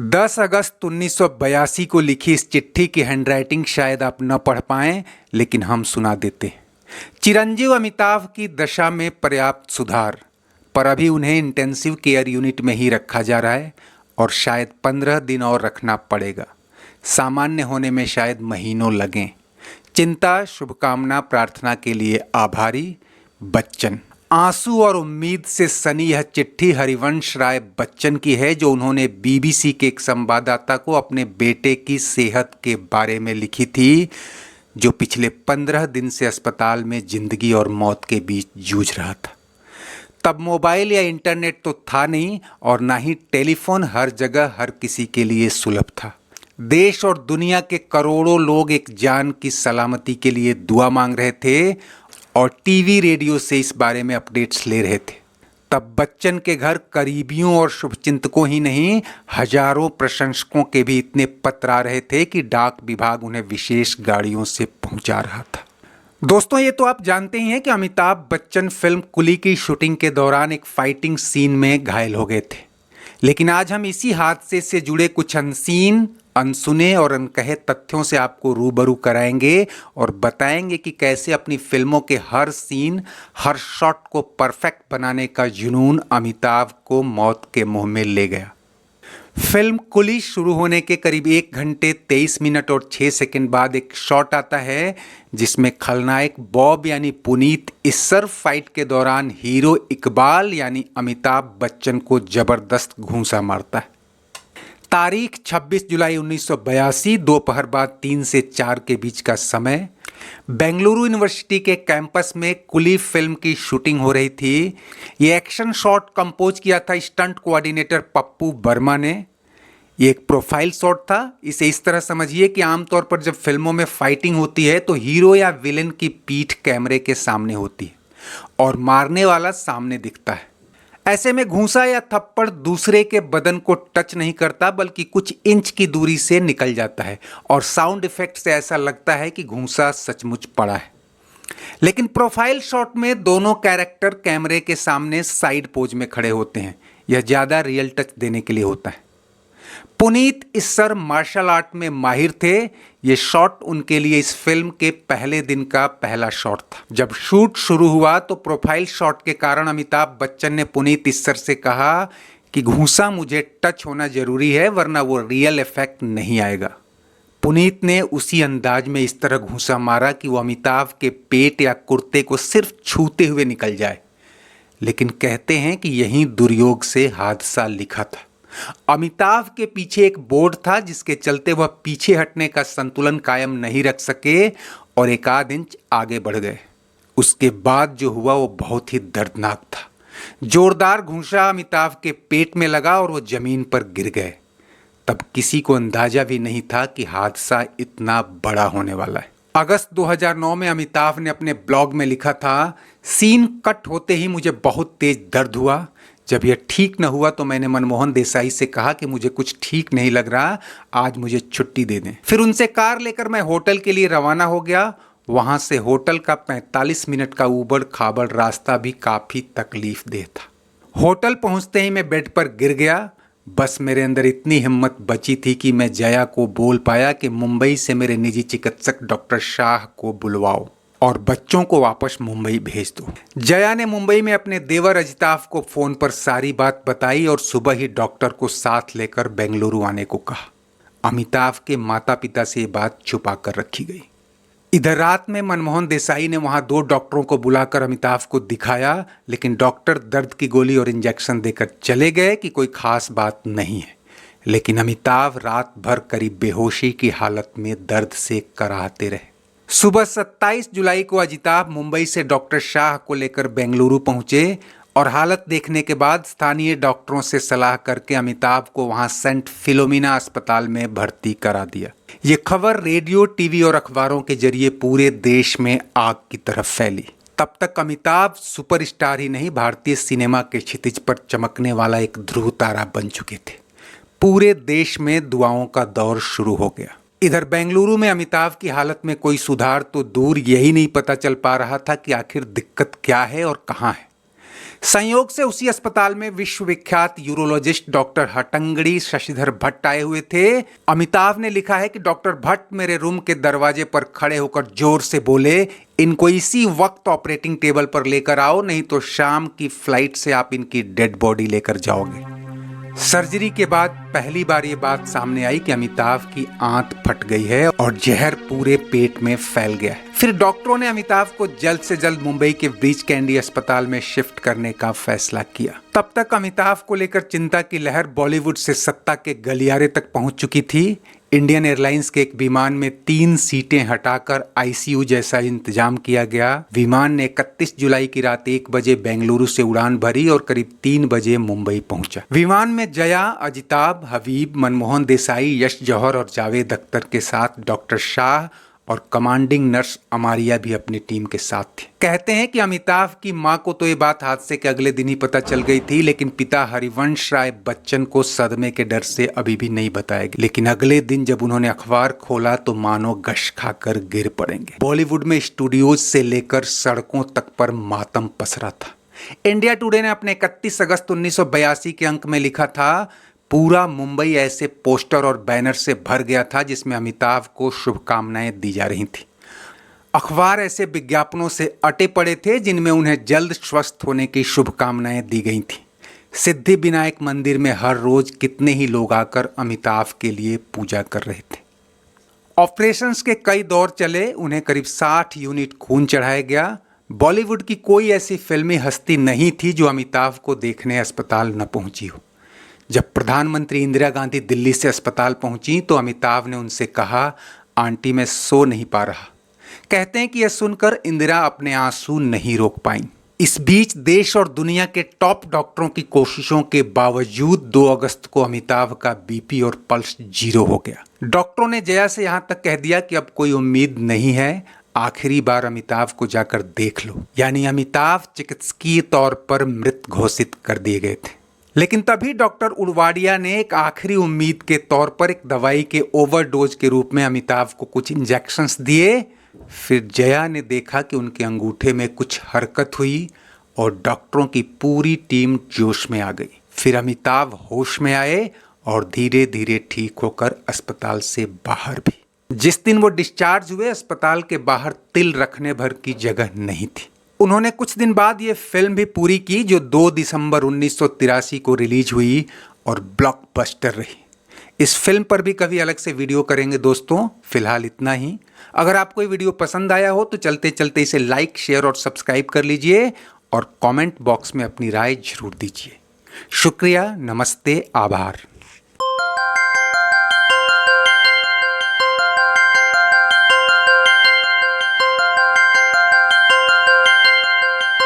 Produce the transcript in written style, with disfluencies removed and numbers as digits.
10 अगस्त 1982 को लिखी इस चिट्ठी की हैंडराइटिंग शायद आप न पढ़ पाएं, लेकिन हम सुना देते हैं। चिरंजीव अमिताभ की दशा में पर्याप्त सुधार, पर अभी उन्हें इंटेंसिव केयर यूनिट में ही रखा जा रहा है और शायद 15 दिन और रखना पड़ेगा। सामान्य होने में शायद महीनों लगें। चिंता, शुभकामना, प्रार्थना के लिए आभारी, बच्चन। आंसू और उम्मीद से सनी यह चिट्ठी हरिवंश राय बच्चन की है, जो उन्होंने बीबीसी के एक संवाददाता को अपने बेटे की सेहत के बारे में लिखी थी, जो पिछले 15 दिन से अस्पताल में जिंदगी और मौत के बीच जूझ रहा था। तब मोबाइल या इंटरनेट तो था नहीं और ना ही टेलीफोन हर जगह हर किसी के लिए सुलभ था। देश और दुनिया के करोड़ों लोग एक जान की सलामती के लिए दुआ मांग रहे थे और टीवी रेडियो से इस बारे में अपडेट्स ले रहे थे। तब बच्चन के घर करीबियों और शुभचिंतकों ही नहीं, हजारों प्रशंसकों के भी इतने पत्र आ रहे थे कि डाक विभाग उन्हें विशेष गाड़ियों से पहुंचा रहा था। दोस्तों, ये तो आप जानते ही हैं कि अमिताभ बच्चन फिल्म कुली की शूटिंग के दौरान एक फाइटिंग सीन में घायल हो गए थे। लेकिन आज हम इसी हादसे से जुड़े कुछ अनसीन, अनसुने और अनकहे तथ्यों से आपको रूबरू कराएंगे और बताएंगे कि कैसे अपनी फिल्मों के हर सीन, हर शॉट को परफेक्ट बनाने का जुनून अमिताभ को मौत के मुंह में ले गया। फिल्म कुली शुरू होने के करीब 1 घंटे 23 मिनट और 6 सेकंड बाद एक शॉट आता है जिसमें खलनायक बॉब यानी पुनीत इस्सर फाइट के दौरान हीरो इकबाल यानी अमिताभ बच्चन को जबरदस्त घूंसा मारता है। तारीख 26 जुलाई 1982, दोपहर बाद 3 से 4 के बीच का समय। बेंगलुरु यूनिवर्सिटी के कैंपस में कुली फिल्म की शूटिंग हो रही थी। ये एक्शन शॉट कंपोज किया था स्टंट कोऑर्डिनेटर पप्पू वर्मा ने। ये एक प्रोफाइल शॉट था। इसे इस तरह समझिए कि आमतौर पर जब फिल्मों में फाइटिंग होती है तो हीरो या विलेन की पीठ कैमरे के सामने होती है और मारने वाला सामने दिखता है। ऐसे में घूंसा या थप्पड़ दूसरे के बदन को टच नहीं करता, बल्कि कुछ इंच की दूरी से निकल जाता है और साउंड इफेक्ट से ऐसा लगता है कि घूंसा सचमुच पड़ा है। लेकिन प्रोफाइल शॉट में दोनों कैरेक्टर कैमरे के सामने साइड पोज में खड़े होते हैं। यह ज्यादा रियल टच देने के लिए होता है। पुनीत इस्सर मार्शल आर्ट में माहिर थे। ये शॉट उनके लिए इस फिल्म के पहले दिन का पहला शॉट था। जब शूट शुरू हुआ तो प्रोफाइल शॉट के कारण अमिताभ बच्चन ने पुनीत इस्सर से कहा कि घूंसा मुझे टच होना जरूरी है, वरना वो रियल इफेक्ट नहीं आएगा। पुनीत ने उसी अंदाज में इस तरह घूंसा मारा कि वो अमिताभ के पेट या कुर्ते को सिर्फ छूते हुए निकल जाए। लेकिन कहते हैं कि यही दुर्योग से हादसा लिखा था। अमिताभ के पीछे एक बोर्ड था जिसके चलते वह पीछे हटने का संतुलन कायम नहीं रख सके और 1 आध इंच आगे बढ़ गए। उसके बाद जो हुआ वो बहुत ही दर्दनाक था। जोरदार घूंसा अमिताभ के पेट में लगा और वो जमीन पर गिर गए। तब किसी को अंदाजा भी नहीं था कि हादसा इतना बड़ा होने वाला है। अगस्त 2009 में अमिताभ ने अपने ब्लॉग में लिखा था, सीन कट होते ही मुझे बहुत तेज दर्द हुआ। जब यह ठीक न हुआ तो मैंने मनमोहन देसाई से कहा कि मुझे कुछ ठीक नहीं लग रहा, आज मुझे छुट्टी दे दें। फिर उनसे कार लेकर मैं होटल के लिए रवाना हो गया। वहां से होटल का 45 मिनट का उबड़ खाबड़ रास्ता भी काफी तकलीफ देह था। होटल पहुंचते ही मैं बेड पर गिर गया। बस मेरे अंदर इतनी हिम्मत बची थी कि मैं जया को बोल पाया कि मुंबई से मेरे निजी चिकित्सक डॉक्टर शाह को बुलवाओ और बच्चों को वापस मुंबई भेज दो। जया ने मुंबई में अपने देवर अजिताभ को फोन पर सारी बात बताई और सुबह ही डॉक्टर को साथ लेकर बेंगलुरु आने को कहा। अमिताभ के माता पिता से ये बात छुपा कर रखी गई। इधर रात में मनमोहन देसाई ने वहां 2 डॉक्टरों को बुलाकर अमिताभ को दिखाया, लेकिन डॉक्टर दर्द की गोली और इंजेक्शन देकर चले गए कि कोई खास बात नहीं है। लेकिन अमिताभ रात भर करीब बेहोशी की हालत में दर्द से कराहते रहे। सुबह 27 जुलाई को अजिताभ मुंबई से डॉक्टर शाह को लेकर बेंगलुरु पहुंचे और हालत देखने के बाद स्थानीय डॉक्टरों से सलाह करके अमिताभ को वहां सेंट फिलोमिना अस्पताल में भर्ती करा दिया। ये खबर रेडियो, टीवी और अखबारों के जरिए पूरे देश में आग की तरफ फैली। तब तक अमिताभ सुपरस्टार ही नहीं, भारतीय सिनेमा के क्षितिज पर चमकने वाला एक ध्रुव तारा बन चुके थे। पूरे देश में दुआओं का दौर शुरू हो गया। इधर बेंगलुरु में अमिताभ की हालत में कोई सुधार तो दूर, यही नहीं पता चल पा रहा था कि आखिर दिक्कत क्या है और कहाँ है। संयोग से उसी अस्पताल में विश्वविख्यात यूरोलॉजिस्ट डॉक्टर हटंगड़ी शशिधर भट्ट आए हुए थे। अमिताभ ने लिखा है कि डॉक्टर भट्ट मेरे रूम के दरवाजे पर खड़े होकर जोर से बोले, इनको इसी वक्त ऑपरेटिंग टेबल पर लेकर आओ, नहीं तो शाम की फ्लाइट से आप इनकी डेड बॉडी लेकर जाओगे। सर्जरी के बाद पहली बार ये बात सामने आई कि अमिताभ की आंत फट गई है और जहर पूरे पेट में फैल गया है। फिर डॉक्टरों ने अमिताभ को जल्द से जल्द मुंबई के ब्रीच कैंडी अस्पताल में शिफ्ट करने का फैसला किया। तब तक अमिताभ को लेकर चिंता की लहर बॉलीवुड से सत्ता के गलियारे तक पहुंच चुकी थी। इंडियन एयरलाइंस के एक विमान में 3 सीटें हटाकर आईसीयू जैसा इंतजाम किया गया। विमान ने 31 जुलाई की रात 1 बजे बेंगलुरु से उड़ान भरी और करीब 3 बजे मुंबई पहुंचा। विमान में जया, अजिताभ, हबीब, मनमोहन देसाई, यश जौहर और जावेद अख्तर के साथ डॉक्टर शाह और कमांडिंग नर्स अमारिया भी अपनी टीम के साथ थे। कहते हैं कि अमिताभ की मां को तो ये बात हादसे के अगले दिन ही पता चल गई थी, लेकिन पिता हरिवंश राय बच्चन को सदमे के डर से अभी भी नहीं बताया गया। लेकिन अगले दिन जब उन्होंने अखबार खोला तो मानो गश खाकर गिर पड़ेंगे। बॉलीवुड में स्टूडियोज से लेकर सड़कों तक पर मातम पसरा था। इंडिया टुडे ने अपने 31 अगस्त 1982 के अंक में लिखा था, पूरा मुंबई ऐसे पोस्टर और बैनर से भर गया था जिसमें अमिताभ को शुभकामनाएं दी जा रही थी। अखबार ऐसे विज्ञापनों से अटे पड़े थे जिनमें उन्हें जल्द स्वस्थ होने की शुभकामनाएं दी गई थी। सिद्धिविनायक मंदिर में हर रोज कितने ही लोग आकर अमिताभ के लिए पूजा कर रहे थे। ऑपरेशंस के कई दौर चले, उन्हें करीब 60 यूनिट खून चढ़ाया गया। बॉलीवुड की कोई ऐसी फिल्मी हस्ती नहीं थी जो अमिताभ को देखने अस्पताल न पहुंची हो। जब प्रधानमंत्री इंदिरा गांधी दिल्ली से अस्पताल पहुंची तो अमिताभ ने उनसे कहा, आंटी मैं सो नहीं पा रहा। कहते हैं कि यह सुनकर इंदिरा अपने आंसू नहीं रोक पाईं। इस बीच देश और दुनिया के टॉप डॉक्टरों की कोशिशों के बावजूद 2 अगस्त को अमिताभ का बीपी और पल्स 0 हो गया। डॉक्टरों ने जया से यहां तक कह दिया कि अब कोई उम्मीद नहीं है, आखिरी बार अमिताभ को जाकर देख लो। यानी अमिताभ चिकित्सकीय तौर पर मृत घोषित कर दिए गए थे। लेकिन तभी डॉक्टर उलवाडिया ने एक आखिरी उम्मीद के तौर पर एक दवाई के ओवरडोज के रूप में अमिताभ को कुछ इंजेक्शंस दिए। फिर जया ने देखा कि उनके अंगूठे में कुछ हरकत हुई और डॉक्टरों की पूरी टीम जोश में आ गई। फिर अमिताभ होश में आए और धीरे धीरे ठीक होकर अस्पताल से बाहर भी। जिस दिन वो डिस्चार्ज हुए अस्पताल के बाहर तिल रखने भर की जगह नहीं थी। उन्होंने कुछ दिन बाद ये फिल्म भी पूरी की जो 2 दिसंबर 1983 को रिलीज हुई और ब्लॉकबस्टर रही। इस फिल्म पर भी कभी अलग से वीडियो करेंगे दोस्तों, फिलहाल इतना ही। अगर आपको ये वीडियो पसंद आया हो तो चलते चलते इसे लाइक, शेयर और सब्सक्राइब कर लीजिए और कमेंट बॉक्स में अपनी राय जरूर दीजिए। शुक्रिया, नमस्ते, आभार।